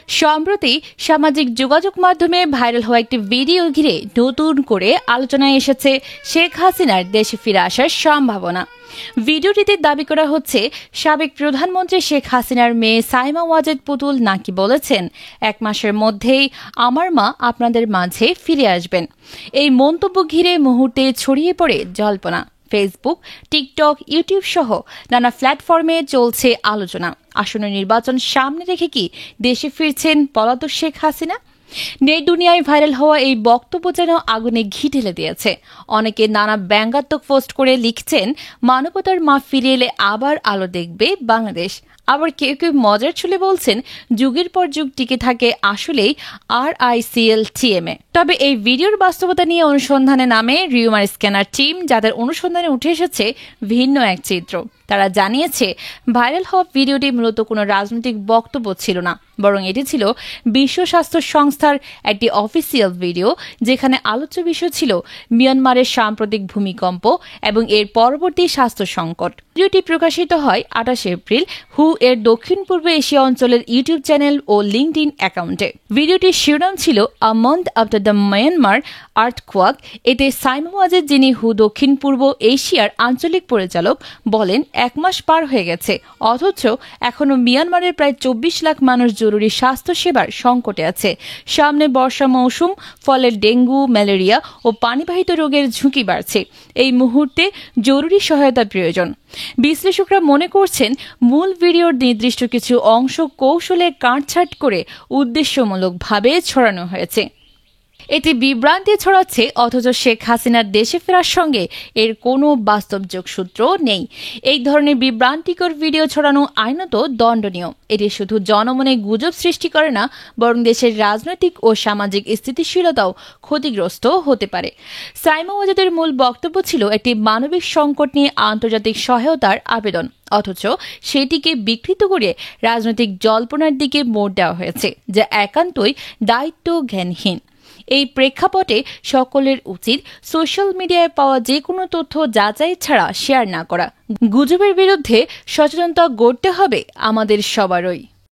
সম্প্রতি সামাজিক যোগাযোগ মাধ্যমে ভাইরাল হওয়া একটি ভিডিও ঘিরে নতুন করে আলোচনায় এসেছে শেখ হাসিনার দেশে ফিরে আসার সম্ভাবনা। ভিডিওটিতে দাবি করা হচ্ছে সাবেক প্রধানমন্ত্রী শেখ হাসিনার মেয়ে সাইমা ওয়াজেদ পুতুল নাকি বলেছেন 1 মাসের মধ্যেই আমার মা আপনাদের মাঝে ফিরে আসবেন। এই মন্তব্য ঘিরে মুহূর্তে ছড়িয়ে পড়ে জল্পনা। ফেসবুক, টিকটক, ইউটিউব সহ নানা প্ল্যাটফর্মে চলছে আলোচনা। আসন্ন নির্বাচন সামনে রেখে কি দেশে ফিরছেন পলাতক শেখ হাসিনা? নেট দুনিয়ায় ভাইরাল হওয়া এই বক্তব্য যেন আগুনে ঘি ঢেলে দিয়েছে। অনেকে নানা ব্যঙ্গাত্মক পোস্ট করে লিখছেন, মানবতার মা ফিরে এলে আবার আলো দেখবে বাংলাদেশ। আবার কেউ কেউ মজার ছলে বলছেন, যুগের পর যুগ টিকে থাকে আসলেই RICLTMA। তবে এই ভিডিওর বাস্তবতা নিয়ে অনুসন্ধানে নামে রিউমার স্ক্যানার টিম, যাদের অনুসন্ধানে উঠে এসেছে ভিন্ন এক চিত্র। তারা জানিয়েছে, ভাইরাল হওয়া ভিডিওটি মূলত কোনো রাজনৈতিক বক্তব্য ছিল না, বরং এটি ছিল বিশ্ব স্বাস্থ্য সংস্থার একটি অফিসিয়াল ভিডিও, যেখানে আলোচ্য বিষয় ছিল মিয়ানমারের সাম্প্রতিক ভূমিকম্প এবং এর পরবর্তী স্বাস্থ্য সংকট। ভিডিওটি প্রকাশিত হয় 28 এপ্রিল হু এর দক্ষিণ পূর্ব এশিয়া অঞ্চলের ইউটিউব চ্যানেল ও লিঙ্কডইন অ্যাকাউন্টে। ভিডিওটির শিরোনাম ছিল a month after the Myanmar earthquake. এতে সাইমা ওয়াজেদ, যিনি হু দক্ষিণ পূর্ব এশিয়ার আঞ্চলিক পরিচালক, বলেন 1 মাস পার হয়ে গেছে, অথচ এখনও মিয়ানমারের প্রায় 24 লাখ মানুষ জরুরি স্বাস্থ্য সেবার সংকটে আছে। সামনে বর্ষা মৌসুম, ফলে ডেঙ্গু, ম্যালেরিয়া ও পানিবাহিত রোগের ঝুঁকি বাড়ছে। এই মুহূর্তে জরুরি সহায়তা প্রয়োজন। বিশ্লেষকরা মনে করছেন, মূল ভিডিওর নির্দিষ্ট কিছু অংশ কৌশলে কাটছাঁট করে উদ্দেশ্যমূলকভাবে ছড়ানো হয়েছে। এটি বিভ্রান্তি ছড়াচ্ছে, অথচ শেখ হাসিনার দেশে ফেরার সঙ্গে এর কোনো বাস্তব যোগসূত্র নেই। এই ধরনের বিভ্রান্তিকর ভিডিও ছড়ানো আইনত দণ্ডনীয়। এটি শুধু জনমনে গুজব সৃষ্টি করে না, বরং দেশের রাজনৈতিক ও সামাজিক স্থিতিশীলতাও ক্ষতিগ্রস্ত হতে পারে। সাইমা ওয়াজেদের মূল বক্তব্য ছিল একটি মানবিক সংকট নিয়ে আন্তর্জাতিক সহায়তার আবেদন, অথচ সেটিকে বিকৃত করে রাজনৈতিক জল্পনার দিকে মোড় দেওয়া হয়েছে, যা একান্তই দায়িত্ব জ্ঞানহীন। এই প্রেক্ষাপটে সকলের উচিত সোশ্যাল মিডিয়ায় পাওয়া যে কোনো তথ্য যাচাই ছাড়া শেয়ার না করা। গুজবের বিরুদ্ধে সচেতনতা গড়তে হবে আমাদের সবারই।